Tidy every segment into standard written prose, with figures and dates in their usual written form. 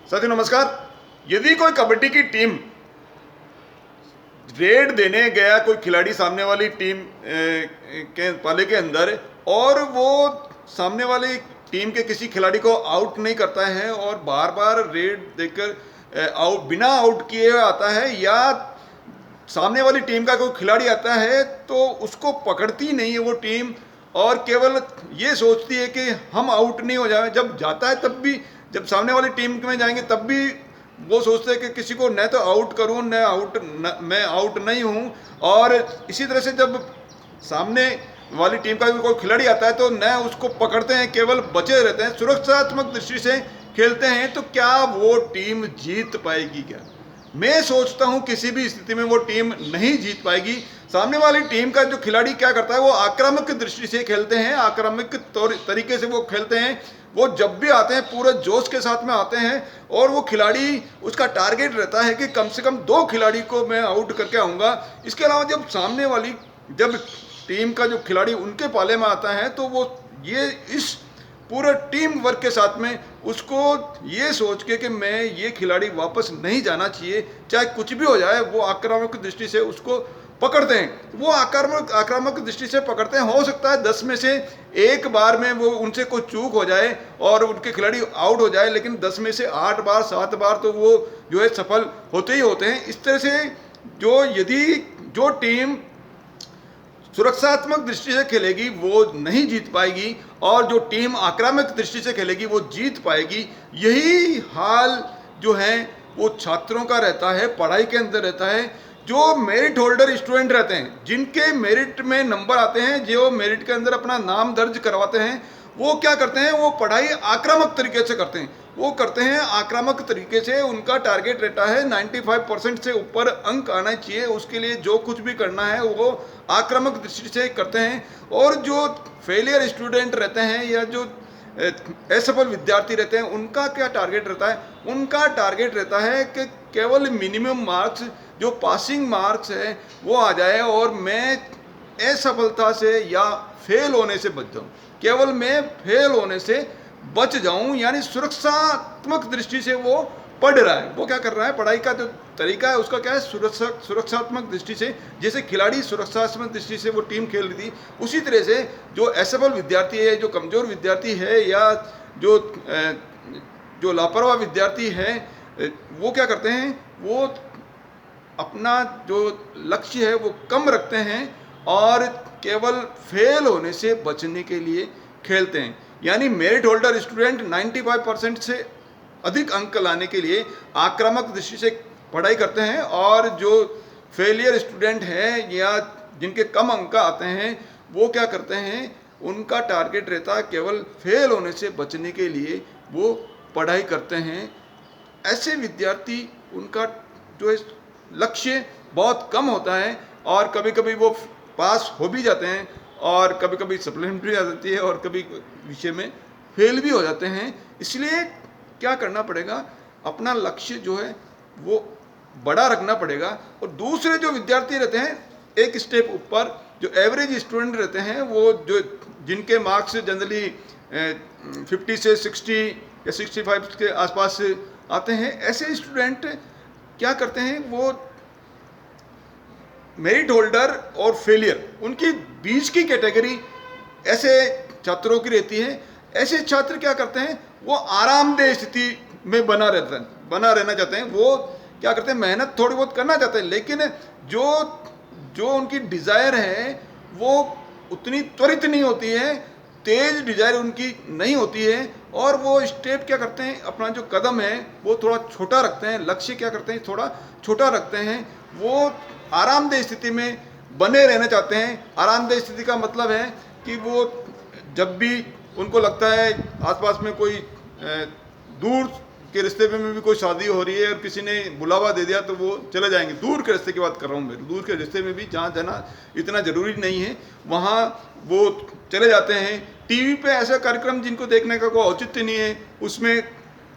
साथियों नमस्कार। यदि कोई कबड्डी की टीम रेड देने गया कोई खिलाड़ी सामने वाली टीम के पाले के अंदर और वो सामने वाली टीम के किसी खिलाड़ी को आउट नहीं करता है और बार बार रेड देकर बिना आउट किए आता है, या सामने वाली टीम का कोई खिलाड़ी आता है तो उसको पकड़ती नहीं है वो टीम और केवल ये सोचती है कि हम आउट नहीं हो जाए। जब जाता है तब भी, जब सामने वाली टीम में जाएंगे तब भी वो सोचते हैं कि किसी को न तो आउट करूं मैं आउट नहीं हूं। और इसी तरह से जब सामने वाली टीम का भी कोई खिलाड़ी आता है तो न उसको पकड़ते हैं, केवल बचे रहते हैं, सुरक्षात्मक दृष्टि से खेलते हैं। तो क्या वो टीम जीत पाएगी? क्या मैं सोचता हूं किसी भी स्थिति में वो टीम नहीं जीत पाएगी। सामने वाली टीम का जो खिलाड़ी क्या करता है, वो आक्रामक दृष्टि से खेलते हैं, आक्रामक तरीके से वो खेलते हैं। वो जब भी आते हैं पूरे जोश के साथ में आते हैं और वो खिलाड़ी, उसका टारगेट रहता है कि कम से कम 2 खिलाड़ी को मैं आउट करके आऊँगा। इसके अलावा जब सामने वाली टीम का जो खिलाड़ी उनके पाले में आता है तो वो ये इस पूरे टीम वर्क के साथ में उसको ये सोच के कि मैं ये खिलाड़ी वापस नहीं जाना चाहिए, चाहे कुछ भी हो जाए, वो आक्रामक दृष्टि से उसको पकड़ते हैं। वो आक्रामक दृष्टि से पकड़ते हैं। हो सकता है 10 में से 1 बार में वो उनसे कोई चूक हो जाए और उनके खिलाड़ी आउट हो जाए, लेकिन 10 में से 8 बार 7 बार तो वो जो है सफल होते ही होते हैं। इस तरह से जो टीम सुरक्षात्मक दृष्टि से खेलेगी वो नहीं जीत पाएगी और जो टीम आक्रामक दृष्टि से खेलेगी वो जीत पाएगी। यही हाल जो है वो छात्रों का रहता है, पढ़ाई के अंदर रहता है। जो मेरिट होल्डर स्टूडेंट रहते हैं, जिनके मेरिट में नंबर आते हैं, जो मेरिट के अंदर अपना नाम दर्ज करवाते हैं, वो क्या करते हैं, वो पढ़ाई आक्रामक तरीके से करते हैं। वो करते हैं आक्रामक तरीके से। उनका टारगेट रहता है 95% से ऊपर अंक आना चाहिए। उसके लिए जो कुछ भी करना है वो आक्रामक दृष्टि से करते हैं। और जो फेलियर स्टूडेंट रहते हैं या जो असफल विद्यार्थी रहते हैं, उनका क्या टारगेट रहता है? उनका टारगेट रहता है कि केवल मिनिमम मार्क्स, जो पासिंग मार्क्स है, वो आ जाए और मैं असफलता से या फेल होने से बच जाऊँ, केवल मैं फेल होने से बच जाऊं। यानी सुरक्षात्मक दृष्टि से वो पढ़ रहा है। वो क्या कर रहा है, पढ़ाई का जो तरीका है उसका क्या है, सुरक्षात्मक दृष्टि से। जैसे खिलाड़ी सुरक्षात्मक दृष्टि से वो टीम खेल रही थी, उसी तरह से जो असफल विद्यार्थी है, जो कमज़ोर विद्यार्थी है या जो लापरवाह विद्यार्थी है, वो क्या करते हैं, वो अपना जो लक्ष्य है वो कम रखते हैं और केवल फेल होने से बचने के लिए खेलते हैं। यानी मेरिट होल्डर स्टूडेंट 95% से अधिक अंक लाने के लिए आक्रामक दृष्टि से पढ़ाई करते हैं और जो फेलियर स्टूडेंट हैं या जिनके कम अंक आते हैं, वो क्या करते हैं, उनका टारगेट रहता है केवल फेल होने से बचने के लिए वो पढ़ाई करते हैं। ऐसे विद्यार्थी, उनका जो लक्ष्य बहुत कम होता है और कभी कभी वो पास हो भी जाते हैं और कभी कभी सप्लीमेंट्री आ जाती है और कभी विषय में फेल भी हो जाते हैं। इसलिए क्या करना पड़ेगा, अपना लक्ष्य जो है वो बड़ा रखना पड़ेगा। और दूसरे जो विद्यार्थी रहते हैं एक स्टेप ऊपर, जो एवरेज स्टूडेंट रहते हैं, वो जो जिनके मार्क्स जनरली 50 से 60 या 65 के आसपास आते हैं, ऐसे स्टूडेंट क्या करते हैं, वो मेरिट होल्डर और फेलियर, उनकी बीच की कैटेगरी ऐसे छात्रों की रहती है। ऐसे छात्र क्या करते हैं, वो आरामदेह स्थिति में बना रहना चाहते हैं। वो क्या करते हैं, मेहनत थोड़ी बहुत करना चाहते हैं, लेकिन जो उनकी डिज़ायर है वो उतनी त्वरित नहीं होती है, तेज डिज़ायर उनकी नहीं होती है। और वो स्टेप क्या करते हैं, अपना जो कदम है वो थोड़ा छोटा रखते हैं, लक्ष्य क्या करते हैं, थोड़ा छोटा रखते हैं। वो आरामदेह स्थिति में बने रहना चाहते हैं। आरामदेह स्थिति का मतलब है कि वो जब भी उनको लगता है आसपास में कोई दूर के रिश्ते में भी कोई शादी हो रही है और किसी ने बुलावा दे दिया तो वो चले जाएंगे। दूर के रिश्ते की बात कर रहा हूँ मैं, दूर के रिश्ते में भी जहाँ जाना इतना ज़रूरी नहीं है वहाँ वो चले जाते हैं। टीवी पे ऐसा कार्यक्रम जिनको देखने का कोई औचित्य नहीं है उसमें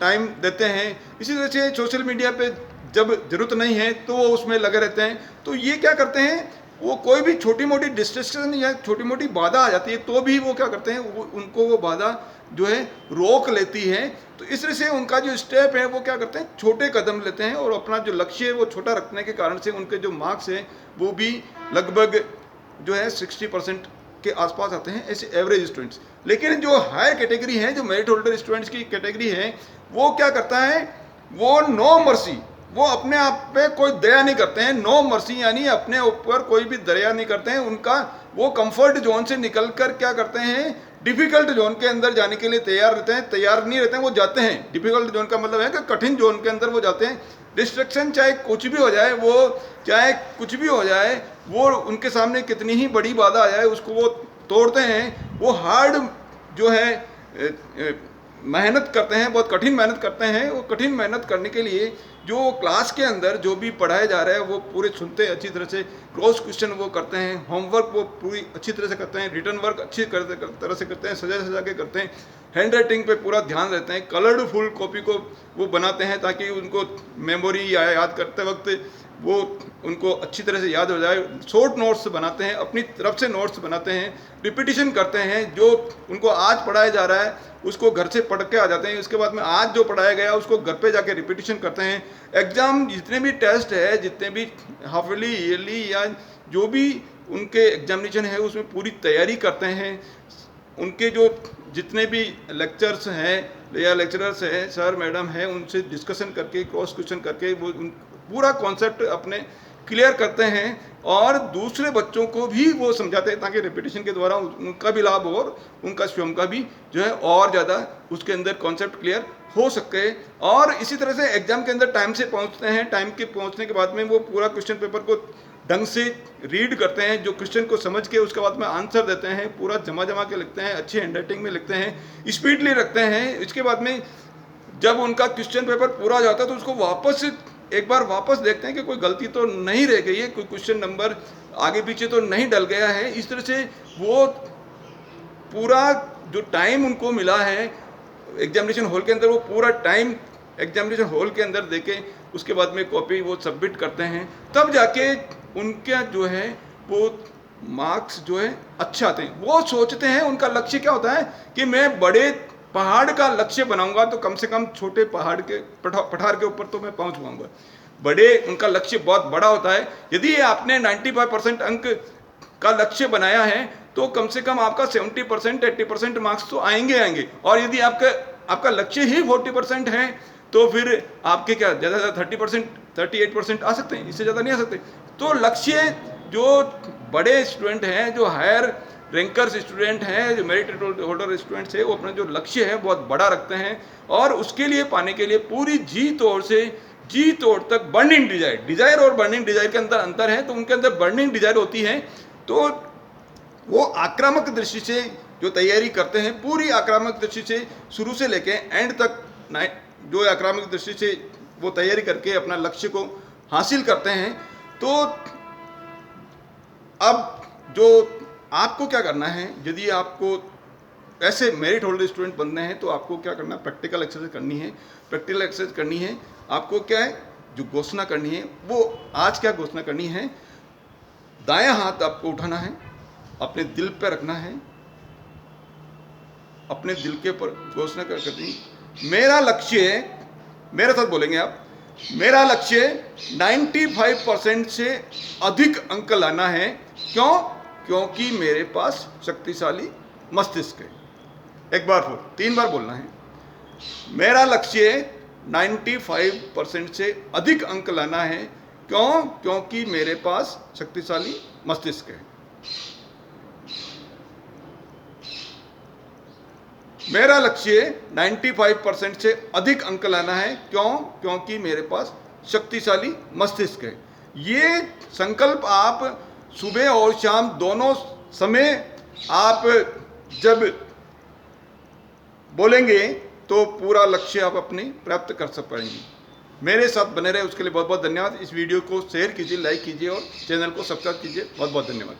टाइम देते हैं। इसी तरह से सोशल मीडिया पे जब ज़रूरत नहीं है तो वो उसमें लगे रहते हैं। तो ये क्या करते हैं, वो कोई भी छोटी मोटी डिस्ट्रक्शन या छोटी मोटी बाधा आ जाती है तो भी वो क्या करते हैं, उनको वो बाधा जो है रोक लेती है। तो इस तरह से उनका जो स्टेप है वो क्या करते हैं, छोटे कदम लेते हैं और अपना जो लक्ष्य है वो छोटा रखने के कारण से उनके जो मार्क्स हैं वो भी लगभग जो है 60% के आसपास आते हैं, ऐसे एवरेज स्टूडेंट्स। लेकिन जो हायर कैटेगरी है, जो मेरिट होल्डर स्टूडेंट्स की कैटेगरी है, वो क्या करता है, वो नो मर्सी, वो अपने आप पे कोई दया नहीं करते हैं। नो मर्सी यानी अपने ऊपर कोई भी दया नहीं करते हैं। उनका वो कंफर्ट जोन से निकलकर क्या करते हैं, डिफिकल्ट जोन के अंदर जाने के लिए तैयार रहते हैं। तैयार नहीं रहते हैं, वो जाते हैं। डिफिकल्ट जोन का मतलब है कि कठिन जोन के अंदर वो जाते हैं। डिस्ट्रक्शन चाहे कुछ भी हो जाए, वो चाहे कुछ भी हो जाए, वो उनके सामने कितनी ही बड़ी बाधा आ जाए उसको वो तोड़ते हैं। वो हार्ड जो है मेहनत करते हैं, बहुत कठिन मेहनत करते हैं। वो कठिन मेहनत करने के लिए जो क्लास के अंदर जो भी पढ़ाया जा रहा है वो पूरे सुनते हैं अच्छी तरह से, क्रॉस क्वेश्चन वो करते हैं, होमवर्क वो पूरी अच्छी तरह से करते हैं, रिटर्न वर्क अच्छी तरह से करते हैं, सजा के करते हैं, हैंड राइटिंग पे पूरा ध्यान देते हैं, कलर्ड फुल कॉपी को वो बनाते हैं ताकि उनको मेमोरी या याद करते वक्त वो उनको अच्छी तरह से याद हो जाए। शॉर्ट नोट्स बनाते हैं, अपनी तरफ से नोट्स बनाते हैं, रिपीटिशन करते हैं। जो उनको आज पढ़ाया जा रहा है उसको घर से पढ़ के आ जाते हैं, उसके बाद में आज जो पढ़ाया गया उसको घर पे जाके रिपीटिशन करते हैं। एग्ज़ाम जितने भी टेस्ट है, जितने भी हाफली ईयरली या जो भी उनके एग्जामिनेशन है उसमें पूरी तैयारी करते हैं। उनके जो जितने भी लेक्चर्स हैं या लेक्चरर्स हैं, सर मैडम हैं, उनसे डिस्कशन करके, क्रॉस क्वेश्चन करके वो पूरा कॉन्सेप्ट अपने क्लियर करते हैं और दूसरे बच्चों को भी वो समझाते हैं ताकि रिपीटिशन के द्वारा उनका भी लाभ हो और उनका स्वयं का भी जो है और ज़्यादा उसके अंदर कॉन्सेप्ट क्लियर हो सके। और इसी तरह से एग्जाम के अंदर टाइम से पहुंचते हैं। टाइम के पहुंचने के बाद में वो पूरा क्वेश्चन पेपर को ढंग से रीड करते हैं, जो क्वेश्चन को समझ के उसके बाद में आंसर देते हैं, पूरा जमा के लिखते हैं, अच्छी हैंड राइटिंग में लिखते हैं, स्पीडली रखते हैं। इसके बाद में जब उनका क्वेश्चन पेपर पूरा हो जाता है तो उसको वापस एक बार वापस देखते हैं कि कोई गलती तो नहीं रह गई है, कोई क्वेश्चन नंबर आगे पीछे तो नहीं डल गया है। इस तरह से वो पूरा जो टाइम उनको मिला है एग्जामिनेशन हॉल के अंदर, वो पूरा टाइम एग्जामिनेशन हॉल के अंदर देके उसके बाद में कॉपी वो सबमिट करते हैं, तब जाके उनका जो है वो मार्क्स जो है अच्छा आते हैं। वो सोचते हैं, उनका लक्ष्य क्या होता है कि मैं बड़े पहाड़ का लक्ष्य बनाऊंगा तो कम से कम छोटे पहाड़ के पठार के ऊपर तो मैं पहुंच पाऊंगा। बड़े उनका लक्ष्य बहुत बड़ा होता है। यदि आपने 95% अंक का लक्ष्य बनाया है तो कम से कम आपका 70% 80% मार्क्स तो आएंगे। और यदि आपका लक्ष्य ही 40% है तो फिर आपके क्या ज़्यादा से ज़्यादा 30% 38% आ सकते हैं, इससे ज़्यादा नहीं आ सकते। तो लक्ष्य जो बड़े स्टूडेंट हैं, जो हायर रैंकर्स स्टूडेंट हैं, जो मेरिट होल्डर स्टूडेंट्स हैं, वो अपना जो लक्ष्य है बहुत बड़ा रखते हैं और उसके लिए पाने के लिए पूरी जी तोड़ तक बर्निंग डिजायर और बर्निंग डिजायर के अंदर अंतर है। तो उनके अंदर बर्निंग डिजायर होती है तो वो आक्रामक दृष्टि से जो तैयारी करते हैं, पूरी आक्रामक दृष्टि से शुरू से लेके एंड तक जो आक्रामक दृष्टि से वो तैयारी करके अपना लक्ष्य को हासिल करते हैं। तो अब जो आपको क्या करना है, यदि आपको ऐसे मेरिट होल्डर स्टूडेंट बनने हैं तो आपको क्या करना है, प्रैक्टिकल एक्सरसाइज करनी है। प्रैक्टिकल एक्सरसाइज करनी है आपको क्या है, जो घोषणा करनी है वो आज क्या घोषणा करनी है। दायां हाथ आपको उठाना है, अपने दिल पे रखना है, अपने दिल के ऊपर घोषणा करती, मेरा लक्ष्य, मेरे साथ बोलेंगे आप, मेरा लक्ष्य 95% से अधिक अंक लाना है। क्यों? क्योंकि मेरे पास शक्तिशाली मस्तिष्क है। एक बार फिर 3 बार बोलना है, मेरा लक्ष्य 95% से अधिक अंक लाना है। क्यों? क्योंकि मेरे पास शक्तिशाली मस्तिष्क है। मेरा लक्ष्य 95% से अधिक अंक लाना है। क्यों? क्योंकि मेरे पास शक्तिशाली मस्तिष्क है। ये संकल्प आप सुबह और शाम दोनों समय आप जब बोलेंगे तो पूरा लक्ष्य आप अपनी प्राप्त कर सक पाएंगे। मेरे साथ बने रहे उसके लिए बहुत बहुत धन्यवाद। इस वीडियो को शेयर कीजिए, लाइक कीजिए और चैनल को सब्सक्राइब कीजिए। बहुत बहुत धन्यवाद।